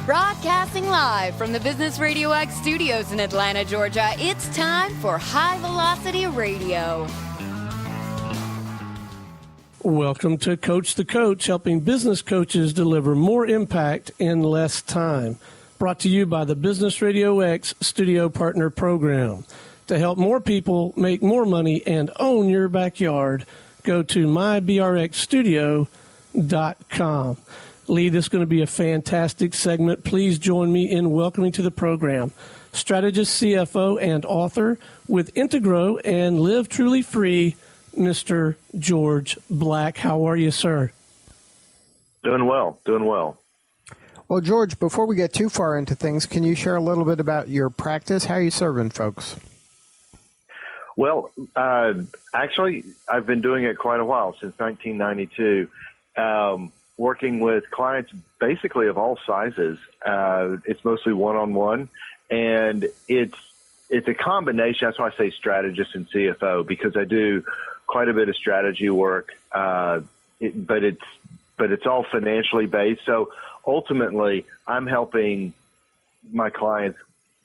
Broadcasting live from the Business Radio X studios in Atlanta, Georgia, it's time for High Velocity Radio. Welcome to Coach the Coach, helping business coaches deliver more impact in less time. Brought to you by the Business Radio X Studio Partner Program. To help more people make more money and own your backyard, go to mybrxstudio.com. Lee, this is going to be a fantastic segment. Please join me in welcoming to the program strategist, CFO, and author with Intigro and Live Truly Free, Mr. George Black. How are you, sir? Doing well. Well, George, before we get too far into things, can you share a little bit about your practice? How are you serving folks? Well, actually, I've been doing it quite a while, since 1992. Working with clients basically of all sizes. It's mostly one-on-one, and it's a combination. That's why I say strategist and CFO, because I do quite a bit of strategy work, but it's all financially based. So ultimately, I'm helping my clients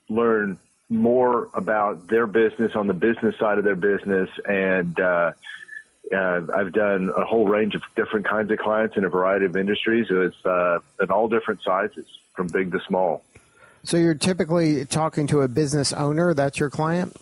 learn more about their business on the business side of their business, and I've done a whole range of different kinds of clients in a variety of industries. It's in all different sizes, from big to small. So you're typically talking to a business owner. That's your client?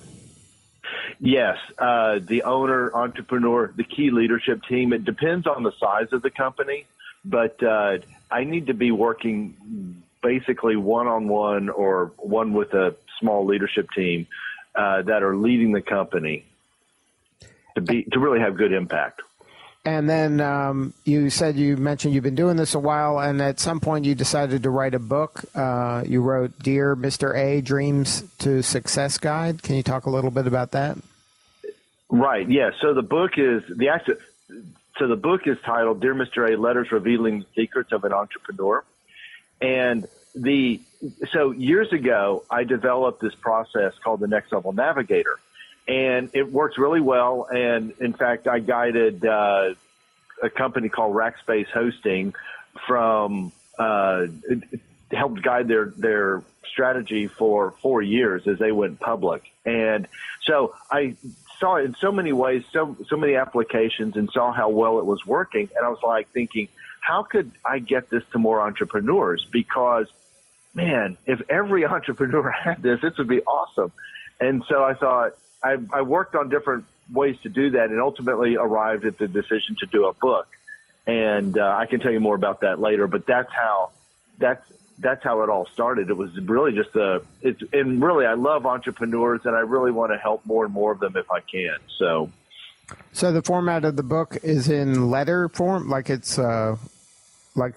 Yes. The owner, entrepreneur, the key leadership team. It depends on the size of the company, but I need to be working basically one-on-one or one with a small leadership team that are leading the company to really have good impact. And then you mentioned you've been doing this a while, and at some point you decided to write a book. You wrote Dear Mr. A, Dreams to Success Guide. Can you talk a little bit about that? Right. Yeah. So the book is titled Dear Mr. A, Letters Revealing the Secrets of an Entrepreneur. And so years ago, I developed this process called the Next Level Navigator. And it works really well. And in fact, I guided a company called Rackspace Hosting helped guide their strategy for 4 years as they went public. And so I saw it in so many ways, so many applications, and saw how well it was working. And I was like thinking, how could I get this to more entrepreneurs? Because, man, if every entrepreneur had this would be awesome. And so I thought, I worked on different ways to do that, and ultimately arrived at the decision to do a book. And I can tell you more about that later. But that's how it all started. It was really just and really I love entrepreneurs, and I really want to help more and more of them if I can. So the format of the book is in letter form, like it's like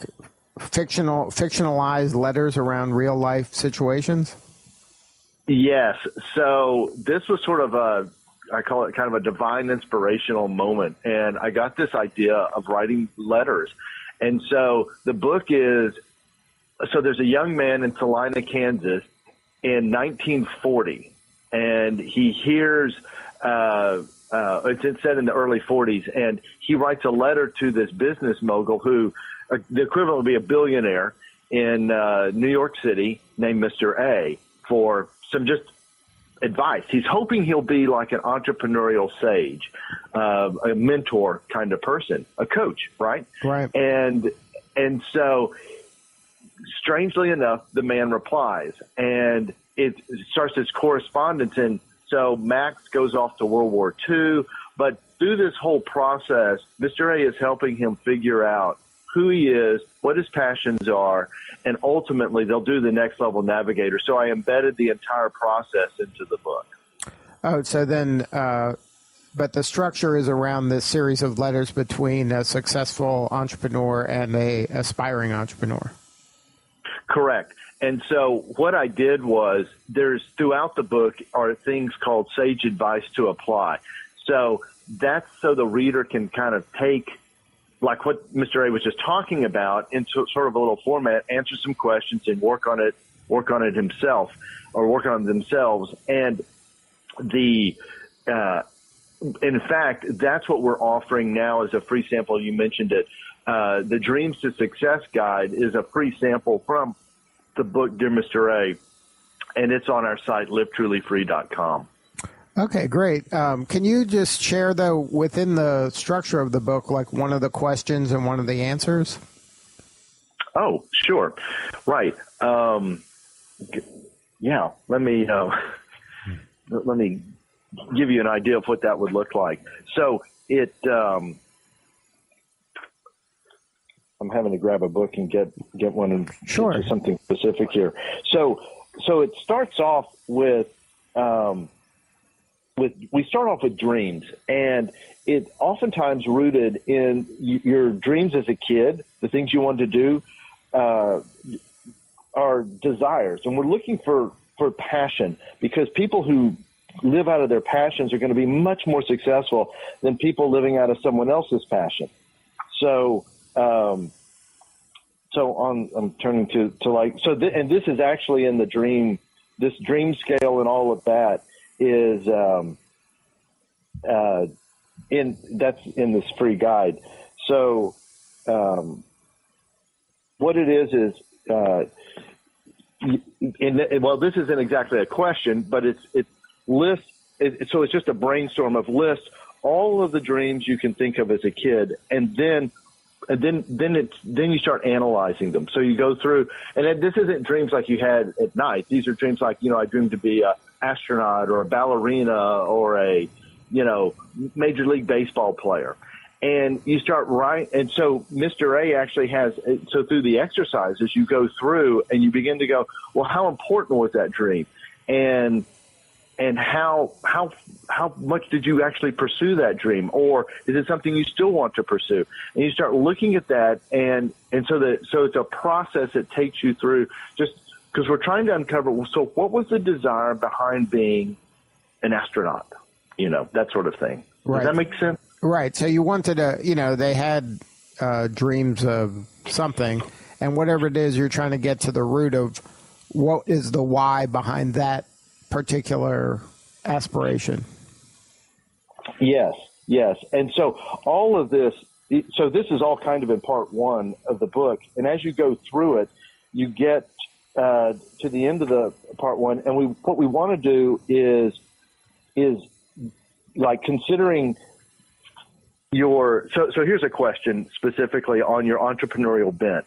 fictionalized letters around real life situations. Yes. So this was sort of I call it kind of a divine inspirational moment. And I got this idea of writing letters. And so the book there's a young man in Salina, Kansas in 1940, and he hears, it's said in the early 40s, and he writes a letter to this business mogul who, the equivalent would be a billionaire in New York City, named Mr. A, for some just advice. He's hoping he'll be like an entrepreneurial sage, a mentor kind of person, a coach, right? Right. And so, strangely enough, the man replies, and it starts this correspondence. And so Max goes off to World War II, but through this whole process, Mr. A is helping him figure out who he is, what his passions are, and ultimately they'll do the Next Level Navigator. So I embedded the entire process into the book. Oh, so then, but the structure is around this series of letters between a successful entrepreneur and a aspiring entrepreneur. Correct. And so what I did was, there's throughout the book are things called sage advice to apply. So that's so the reader can kind of take, like what Mr. A was just talking about, into sort of a little format, answer some questions and work on it himself, or work on it themselves. And in fact, that's what we're offering now as a free sample. You mentioned it. The Dreams to Success Guide is a free sample from the book, Dear Mr. A, and it's on our site, livetrulyfree.com. Okay, great. Can you just share, though, within the structure of the book, like one of the questions and one of the answers? Oh, sure. Right. Yeah. Let me give you an idea of what that would look like. So I'm having to grab a book and get one and sure. get to something specific here. So it starts off with we start off with dreams, and it oftentimes rooted in your dreams as a kid, the things you wanted to do, are desires. And we're looking for passion, because people who live out of their passions are going to be much more successful than people living out of someone else's passion. So, I'm turning to and this is actually in the dream, this dream scale and all of that is, that's in this free guide. So, what it is, this isn't exactly a question, but it lists. So it's just a brainstorm of lists all of the dreams you can think of as a kid, and then you start analyzing them. So you go through, and this isn't dreams like you had at night. These are dreams like, I dreamed to be an astronaut or a ballerina or a, Major League Baseball player. And you start and so Mr. A actually has, so through the exercises, you go through and you begin to go, well, how important was that dream? And how much did you actually pursue that dream? Or is it something you still want to pursue? And you start looking at that, and so it's a process that takes you through, just because we're trying to uncover, so what was the desire behind being an astronaut? That sort of thing. Right. Does that make sense? Right. So you wanted to, they had dreams of something, and whatever it is, you're trying to get to the root of what is the why behind that particular aspiration. Yes. And so all of this, so this is all kind of in part one of the book. And as you go through it, you get to the end of the part one. And what we want to do is like considering so here's a question specifically on your entrepreneurial bent.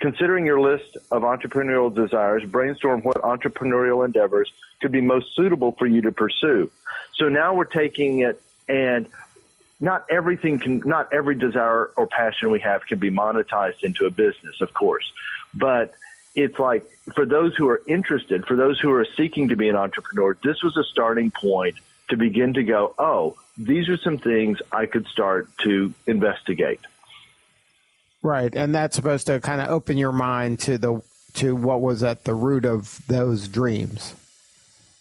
Considering your list of entrepreneurial desires, brainstorm what entrepreneurial endeavors could be most suitable for you to pursue. So now we're taking it, and not every desire or passion we have can be monetized into a business, of course. But it's like, for those who are interested, for those who are seeking to be an entrepreneur, this was a starting point to begin to go, oh, these are some things I could start to investigate. Right, and that's supposed to kind of open your mind to what was at the root of those dreams.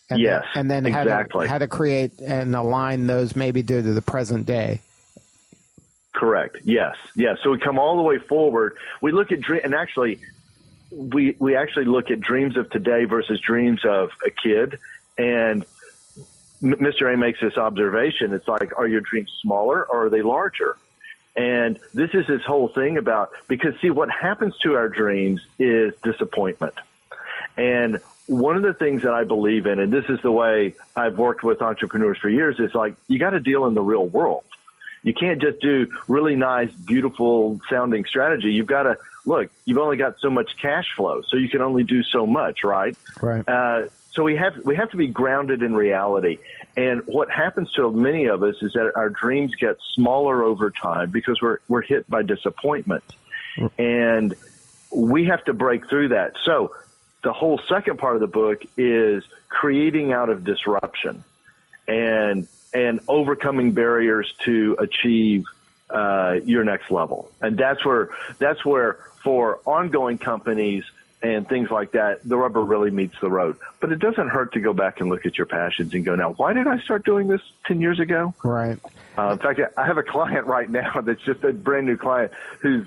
And yes, and then exactly. how to create and align those maybe to the present day. Correct. Yes. So we come all the way forward. We look at and actually, we actually look at dreams of today versus dreams of a kid. And Mr. A makes this observation. It's like, are your dreams smaller or are they larger? And this is this whole thing about, because see, what happens to our dreams is disappointment. And one of the things that I believe in, and this is the way I've worked with entrepreneurs for years, is like, you got to deal in the real world. You can't just do really nice, beautiful sounding strategy. You've got to look, you've only got so much cash flow, so you can only do so much, right? Right. So we have to be grounded in reality. And what happens to many of us is that our dreams get smaller over time because we're hit by disappointment. And we have to break through that. So the whole second part of the book is creating out of disruption and overcoming barriers to achieve your next level. And that's where for ongoing companies and things like that, the rubber really meets the road. But it doesn't hurt to go back and look at your passions and go, now, why did I start doing this 10 years ago? Right. In fact, I have a client right now that's just a brand new client who's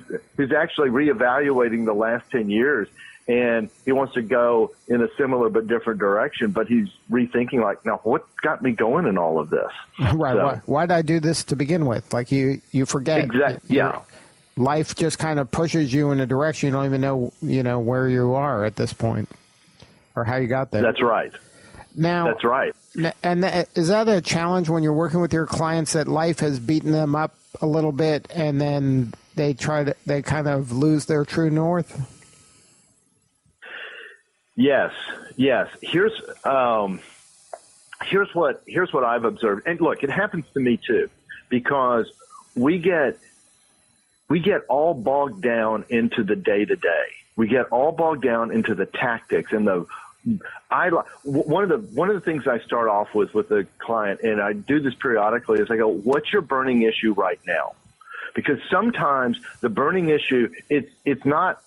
actually reevaluating the last 10 years, and he wants to go in a similar but different direction, but he's rethinking, like, now, what got me going in all of this? Right. So, why did I do this to begin with? Like, you forget. Exactly. Yeah. life just kind of pushes you in a direction you don't even know, where you are at this point or how you got there. That's right. Now, that's right. And is that a challenge when you're working with your clients that life has beaten them up a little bit and then they kind of lose their true north? Yes. Here's what I've observed. And look, it happens to me too, because we get all bogged down into the day-to-day. We get all bogged down into the tactics and one of the things I start off with a client, and I do this periodically, is I go, what's your burning issue right now? Because sometimes the burning issue, it's not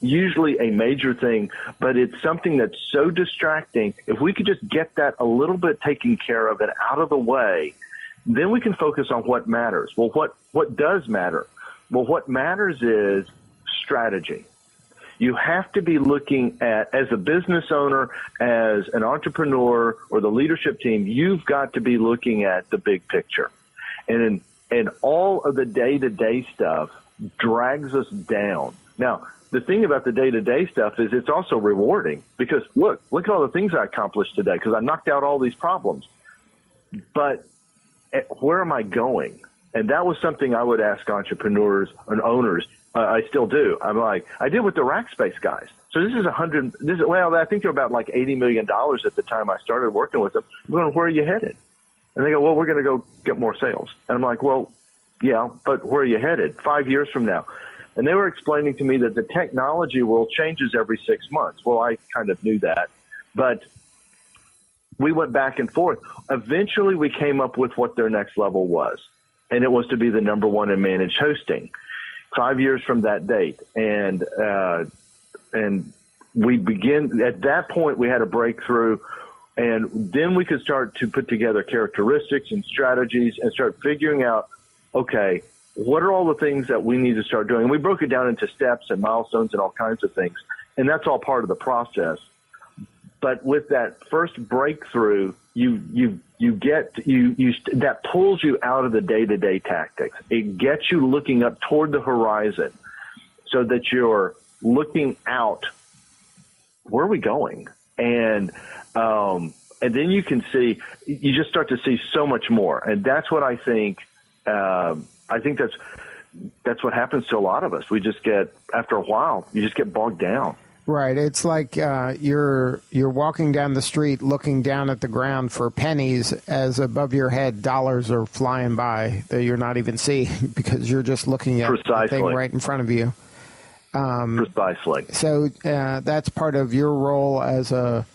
usually a major thing, but it's something that's so distracting. If we could just get that a little bit taken care of and out of the way, then we can focus on what matters. Well, what does matter? Well, what matters is strategy. You have to be looking at, as a business owner, as an entrepreneur, or the leadership team, you've got to be looking at the big picture. And all of the day-to-day stuff drags us down. Now, the thing about the day-to-day stuff is it's also rewarding, because look at all the things I accomplished today because I knocked out all these problems. But where am I going? And that was something I would ask entrepreneurs and owners. I still do. I'm like, I did with the Rackspace guys. So this is I think they're about like $80 million at the time I started working with them. I'm going, where are you headed? And they go, well, we're going to go get more sales. And I'm like, well, yeah, but where are you headed 5 years from now? And they were explaining to me that the technology world changes every 6 months. Well, I kind of knew that, but we went back and forth. Eventually we came up with what their next level was. And it was to be the number one in managed hosting 5 years from that date. And we begin at that point, we had a breakthrough, and then we could start to put together characteristics and strategies and start figuring out, okay, what are all the things that we need to start doing? And we broke it down into steps and milestones and all kinds of things. And that's all part of the process. But with that first breakthrough, that pulls you out of the day-to-day tactics. It gets you looking up toward the horizon so that you're looking out. Where are we going? And then you can see, you just start to see so much more. And that's what I think. I think that's what happens to a lot of us. We just after a while, you just get bogged down. Right. It's like you're walking down the street looking down at the ground for pennies as above your head dollars are flying by that you're not even seeing because you're just looking at the thing right in front of you. Precisely. So that's part of your role as a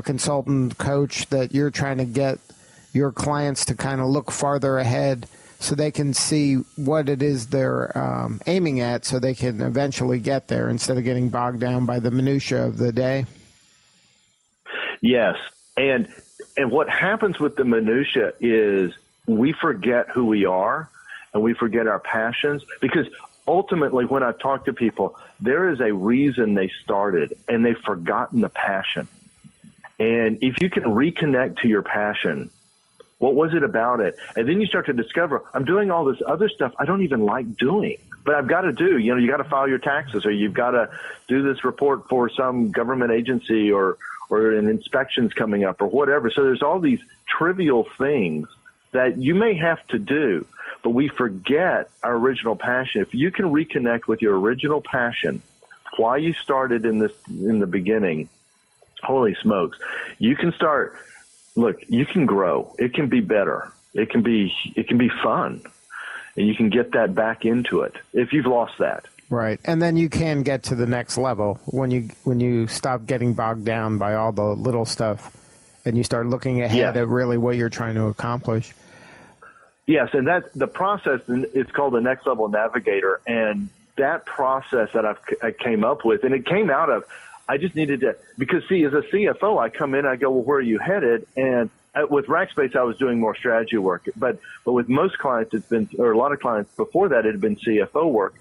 consultant coach, that you're trying to get your clients to kind of look farther ahead so they can see what it is they're aiming at, so they can eventually get there instead of getting bogged down by the minutia of the day. Yes. And what happens with the minutia is we forget who we are and we forget our passions, because ultimately when I talk to people, there is a reason they started and they've forgotten the passion. And if you can reconnect to your passion, what was it about it? And then you start to discover, I'm doing all this other stuff I don't even like doing, but I've got to do. You got to file your taxes, or you've got to do this report for some government agency, or an inspection's coming up, or whatever. So there's all these trivial things that you may have to do, but we forget our original passion. If you can reconnect with your original passion, why you started in the beginning, holy smokes, you can start. Look, you can grow. It can be better. It can be fun, and you can get that back into it if you've lost that. Right, and then you can get to the next level when you stop getting bogged down by all the little stuff, and you start looking ahead at really what you're trying to accomplish. Yes, and that's the process. It's called the Next Level Navigator, and that process that I came up with, and it came out of. I just needed to, because see, as a CFO, I come in, I go, well, where are you headed? And with Rackspace, I was doing more strategy work, but with most clients, or a lot of clients before that, it had been CFO work.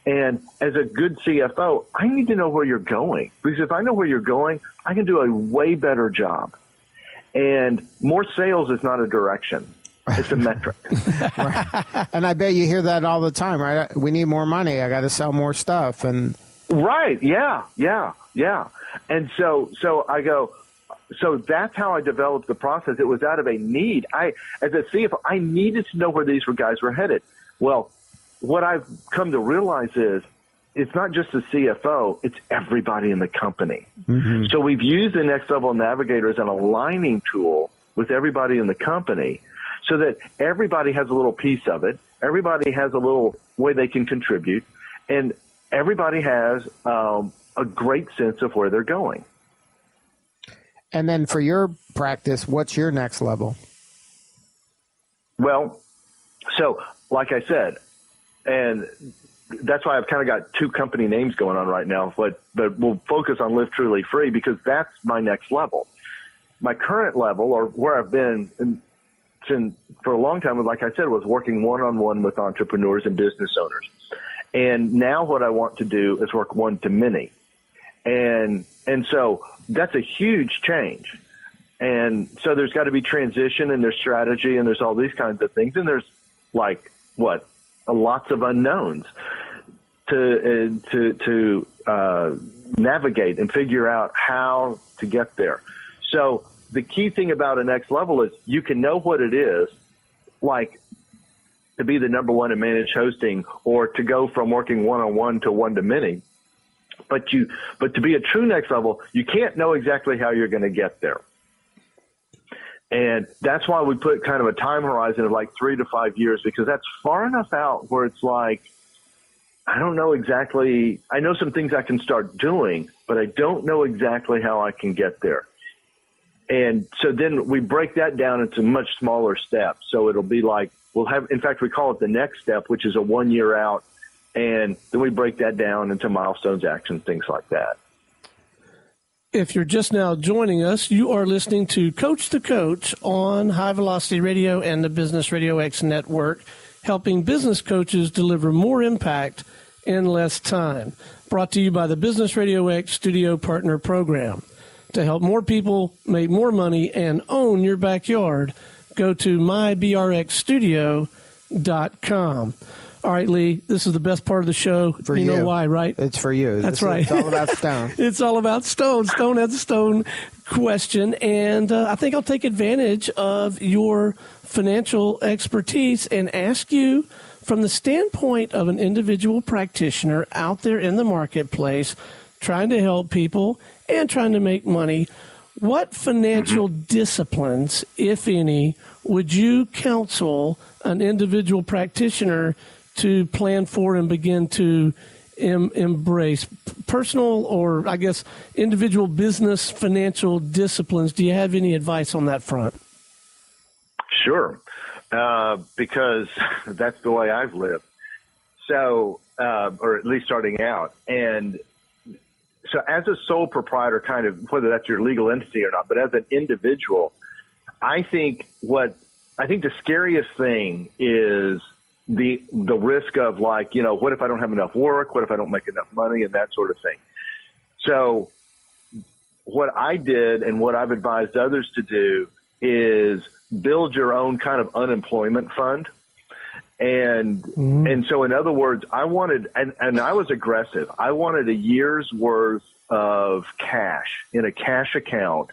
And as a good CFO, I need to know where you're going, because if I know where you're going, I can do a way better job. And more sales is not a direction. It's a metric. Right. And I bet you hear that all the time, right? We need more money. I got to sell more stuff. And right. Yeah. And so I go, so that's how I developed the process. It was out of a need. As a CFO, I needed to know where these guys were headed. Well, what I've come to realize is it's not just the CFO, it's everybody in the company. Mm-hmm. So we've used the Next Level Navigator as an aligning tool with everybody in the company so that everybody has a little piece of it. Everybody has a little way they can contribute, and everybody has a great sense of where they're going. And then for your practice, what's your next level? Well, so like I said, and that's why I've kind of got two company names going on right now, but we'll focus on Live Truly Free because that's my next level. My current level, or where I've been for a long time, like I said, was working one-on-one with entrepreneurs and business owners. And now what I want to do is work one-to-many. And so that's a huge change. And so there's got to be transition, and there's strategy, and there's all these kinds of things. And there's lots of unknowns to navigate and figure out how to get there. So the key thing about a next level is you can know what it is, like to be the number one in managed hosting or to go from working one-on-one to one-to-many. But to be a true next level, you can't know exactly how you're going to get there. And that's why we put kind of a time horizon of like 3 to 5 years, because that's far enough out where it's like, I don't know exactly. I know some things I can start doing, but I don't know exactly how I can get there. And so then we break that down into much smaller steps. So it'll be like, in fact, we call it the next step, which is a 1 year out. And then we break that down into milestones, actions, things like that. If you're just now joining us, you are listening to Coach the Coach on High Velocity Radio and the Business Radio X Network, helping business coaches deliver more impact in less time. Brought to you by the Business Radio X Studio Partner Program. To help more people make more money and own your backyard, go to mybrxstudio.com. All right, Lee, this is the best part of the show. For you. You know why, right? It's for you. That's right. It's all about Stone. It's all about Stone. Stone has a Stone question, and I think I'll take advantage of your financial expertise and ask you, from the standpoint of an individual practitioner out there in the marketplace, trying to help people and trying to make money, what financial disciplines, if any, would you counsel an individual practitioner to plan for and begin to embrace? Personal or, I guess, individual business financial disciplines. Do you have any advice on that front? Sure, because that's the way I've lived. So, or at least starting out. And so as a sole proprietor, kind of, whether that's your legal entity or not, but as an individual, I think the scariest thing is the risk of, like, what if I don't have enough work? What if I don't make enough money, and that sort of thing? So what I did and what I've advised others to do is build your own kind of unemployment fund. And so in other words, I wanted, and I was aggressive. I wanted a year's worth of cash in a cash account.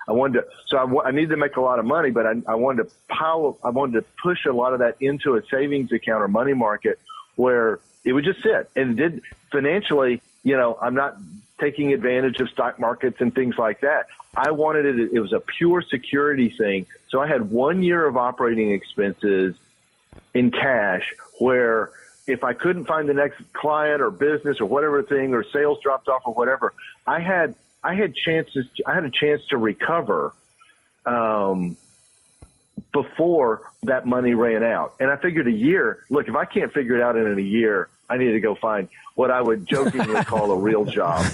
I needed to make a lot of money, but I wanted to push a lot of that into a savings account or money market where it would just sit. And it did financially, I'm not taking advantage of stock markets and things like that. I wanted it was a pure security thing. So I had 1 year of operating expenses in cash, where if I couldn't find the next client or business or whatever thing, or sales dropped off or whatever, I had a chance to recover before that money ran out. And I figured a year, look, if I can't figure it out in a year, I need to go find what I would jokingly call a real job.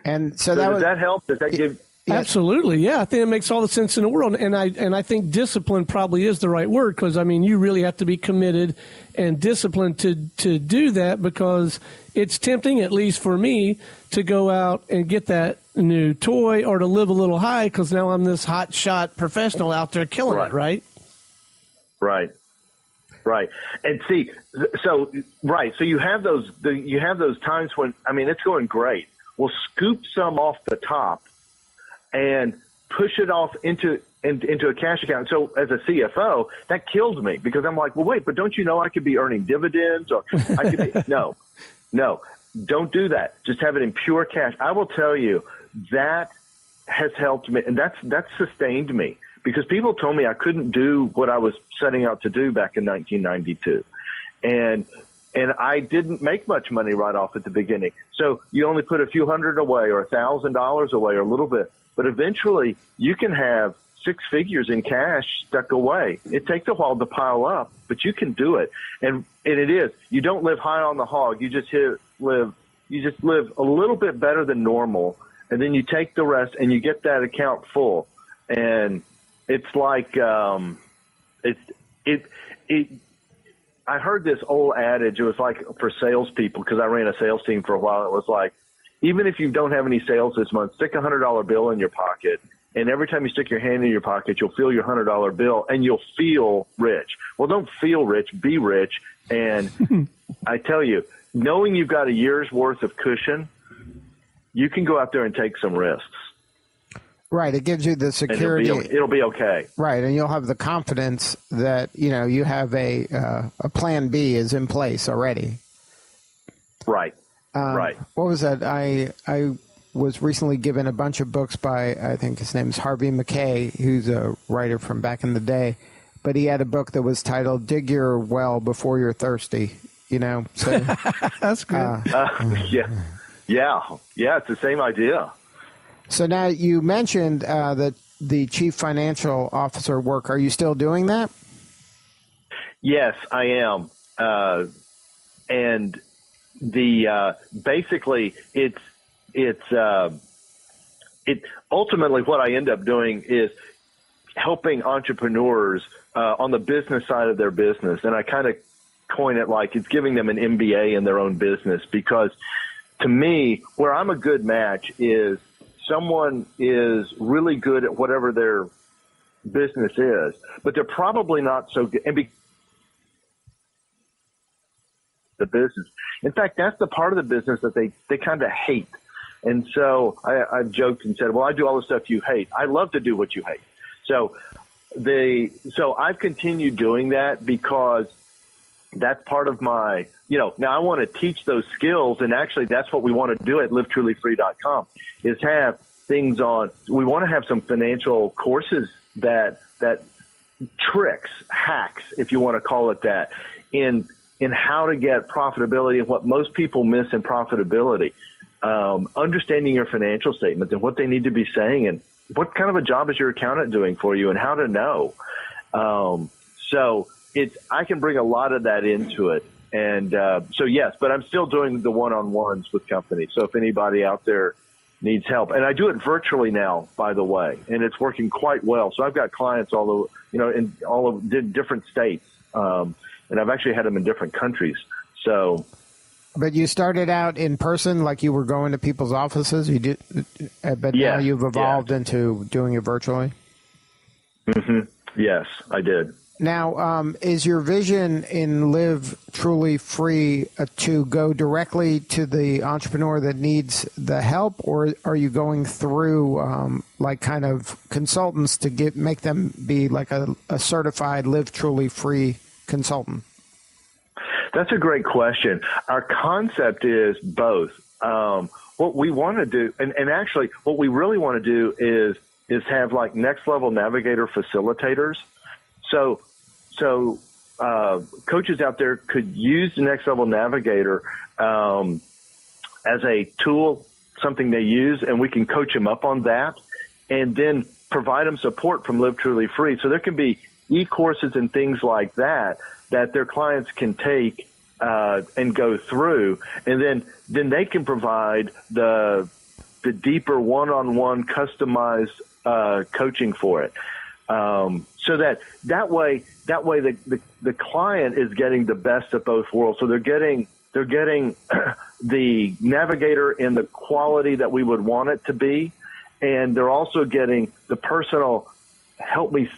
And so does that help? Does that give? Absolutely. Yeah. I think it makes all the sense in the world. And I think discipline probably is the right word, because, I mean, you really have to be committed and disciplined to do that, because it's tempting, at least for me, to go out and get that new toy or to live a little high, because now I'm this hot shot professional out there killing it, right? Right. And see, so you have those times when, I mean, it's going great. Well, scoop some off the top and push it off into a cash account. So as a CFO, that kills me, because I'm like, well, wait, but don't you know I could be earning dividends, or I could be, no, don't do that. Just have it in pure cash. I will tell you, that has helped me, and that's sustained me, because people told me I couldn't do what I was setting out to do back in 1992. And I didn't make much money right off at the beginning. So you only put a few hundred away, or $1,000 away, or a little bit. But eventually you can have 6 figures in cash stuck away. It takes a while to pile up, but you can do it. And it is. You don't live high on the hog. You just live a little bit better than normal. And then you take the rest and you get that account full. And it's like, I heard this old adage. It was like for salespeople, because I ran a sales team for a while. It was like, even if you don't have any sales this month, stick a $100 bill in your pocket. And every time you stick your hand in your pocket, you'll feel your $100 bill and you'll feel rich. Well, don't feel rich, be rich. And I tell you, knowing you've got a year's worth of cushion, you can go out there and take some risks. Right. It gives you the security. It'll be okay. Right. And you'll have the confidence that, you have a plan B is in place already. Right. Right. What was that? I was recently given a bunch of books by, I think his name is Harvey Mackay, who's a writer from back in the day. But he had a book that was titled Dig Your Well Before You're Thirsty, So that's good. Yeah. It's the same idea. So now you mentioned that the chief financial officer work. Are you still doing that? Yes, I am. And basically it ultimately what I end up doing is helping entrepreneurs on the business side of their business. And I kind of coin it like it's giving them an MBA in their own business, because to me, where I'm a good match is someone is really good at whatever their business is, but they're probably not so good. And the business. In fact, that's the part of the business that they kind of hate. And so I joked and said, well, I do all the stuff you hate. I love to do what you hate. So I've continued doing that, because that's part of my, now I want to teach those skills. And actually that's what we want to do at livetrulyfree.com, is have things on. We want to have some financial courses that tricks, hacks, if you want to call it that, in how to get profitability and what most people miss in profitability. Understanding your financial statements and what they need to be saying, and what kind of a job is your accountant doing for you, and how to know. So I can bring a lot of that into it. And so, yes, but I'm still doing the one-on-ones with companies. So if anybody out there needs help, and I do it virtually now, by the way, and it's working quite well. So I've got clients all over, in all of different states. And I've actually had them in different countries. So, but you started out in person, like you were going to people's offices. You did, but now you've evolved into doing it virtually. Mm-hmm. Yes, I did. Now, is your vision in Live Truly Free to go directly to the entrepreneur that needs the help, or are you going through like kind of consultants to make them be like a certified Live Truly Free consultant? That's a great question. Our concept is both. What we want to do, and actually what we really want to do is have like next level Navigator facilitators. So coaches out there could use the Next Level Navigator as a tool, something they use, and we can coach them up on that, and then provide them support from Live Truly Free. So there can be e-courses and things like that their clients can take and go through, and then they can provide the the deeper one-on-one customized coaching for it. So that way the client is getting the best of both worlds. So they're getting the Navigator in the quality that we would want it to be, and they're also getting the personal help me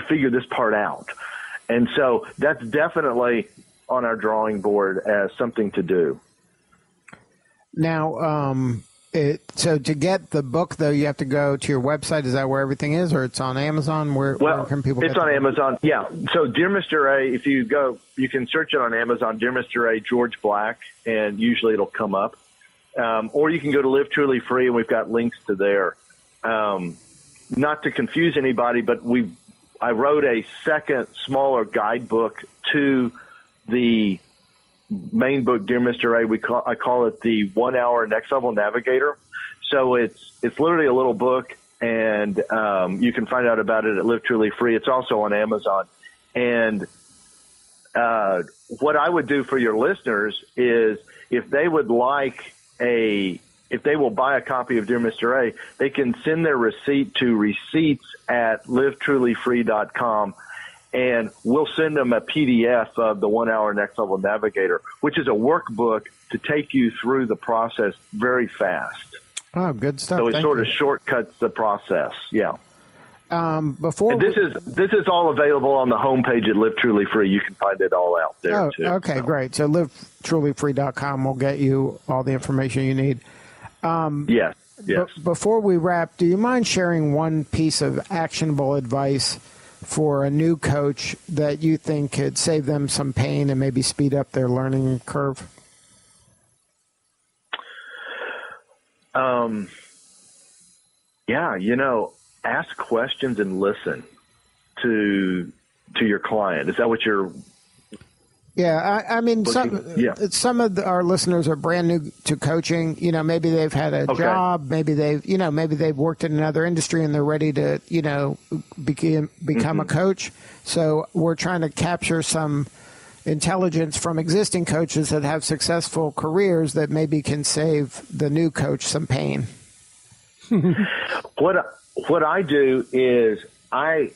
figure this part out. And so that's definitely on our drawing board as something to do. Now, so to get the book, though, you have to go to your website. Is that where everything is, or it's on Amazon? Where can people get it? It's on Amazon. Yeah. So Dear Mr. A, if you go, you can search it on Amazon, Dear Mr. A, George Black, and usually it'll come up. Or you can go to Live Truly Free, and we've got links to there. Not to confuse anybody, but I wrote a second, smaller guidebook to the main book, Dear Mr. A. I call it the 1 Hour Next Level Navigator. So it's literally a little book, and you can find out about it at Live Truly Free. It's also on Amazon. And what I would do for your listeners is if they will buy a copy of Dear Mr. A, they can send their receipt to receipts@livetrulyfree.com, and we'll send them a PDF of the 1 Hour Next Level Navigator, which is a workbook to take you through the process very fast. Oh, good stuff. So it sort of shortcuts the process. Yeah. This is all available on the homepage at Live Truly Free. You can find it all out there too. Okay, so. Great. So livetrulyfree.com will get you all the information you need. Yes. Before we wrap, do you mind sharing one piece of actionable advice for a new coach that you think could save them some pain and maybe speed up their learning curve? Ask questions and listen to your client. Is that what you're? Yeah, I mean, some of our listeners are brand new to coaching. Maybe they've had a job, maybe they've worked in another industry and they're ready to, become a coach. So we're trying to capture some intelligence from existing coaches that have successful careers that maybe can save the new coach some pain. What I do is I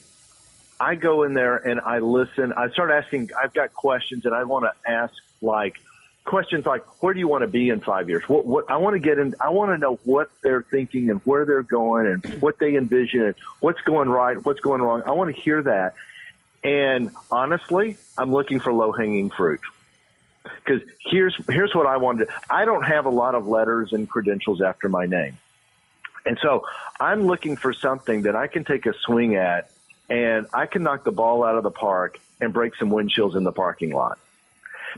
go in there and I listen. I start asking. I've got questions, and I want to ask questions like, "Where do you want to be in 5 years?" What I want to get in. I want to know what they're thinking and where they're going and what they envision and what's going right, what's going wrong. I want to hear that. And honestly, I'm looking for low-hanging fruit. Because here's what I wanted. I don't have a lot of letters and credentials after my name. And so I'm looking for something that I can take a swing at, and I can knock the ball out of the park and break some windshields in the parking lot.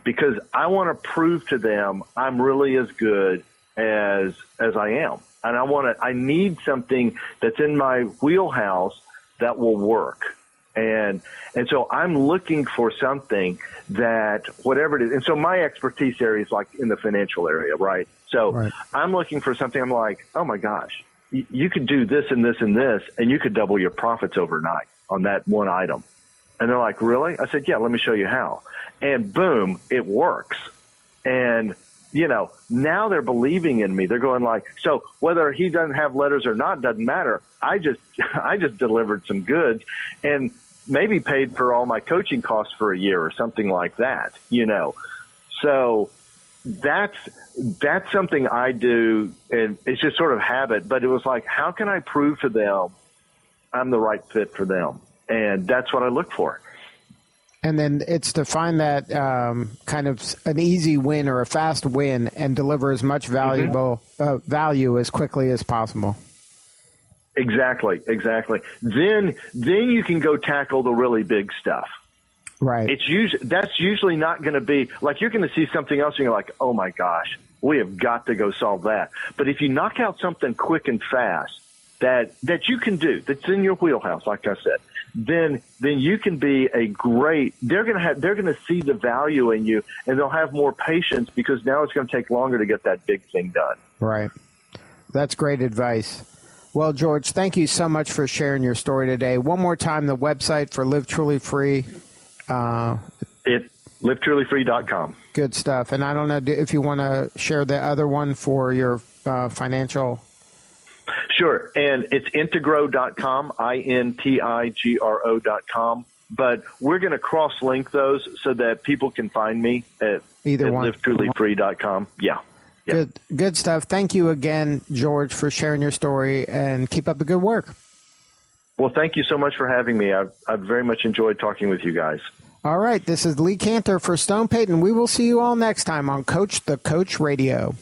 Because I want to prove to them I'm really as good as I am. And I need something that's in my wheelhouse that will work. And so I'm looking for something that whatever it is. And so my expertise area is like in the financial area, right? So I'm looking for something. I'm like, oh my gosh, you could do this and this and this, and you could double your profits overnight on that one item. And they're like, really? I said, yeah, let me show you how. And boom, it works. And, now they're believing in me. They're going like, so whether he doesn't have letters or not, doesn't matter. I just delivered some goods and maybe paid for all my coaching costs for a year or something like that, So that's something I do, and it's just sort of habit. But it was like, how can I prove to them I'm the right fit for them? And that's what I look for. And then it's to find that kind of an easy win or a fast win and deliver as much value as quickly as possible. Exactly. Then you can go tackle the really big stuff. Right. That's usually not going to be like you're going to see something else and you're like, oh my gosh, we have got to go solve that. But if you knock out something quick and fast that you can do, that's in your wheelhouse, like I said, then you can be they're going to see the value in you, and they'll have more patience because now it's going to take longer to get that big thing done. Right. That's great advice. Well, George, thank you so much for sharing your story today. One more time, the website for Live Truly Free. It's livetrulyfree.com. Good stuff. And I don't know if you want to share the other one for your financial? Sure. And it's intigro.com, intigro.com. But we're going to cross-link those so that people can find me at livetrulyfree.com. Yeah. Good stuff. Thank you again, George, for sharing your story, and keep up the good work. Well, thank you so much for having me. I've very much enjoyed talking with you guys. All right. This is Lee Cantor for Stone Payton. We will see you all next time on Coach the Coach Radio.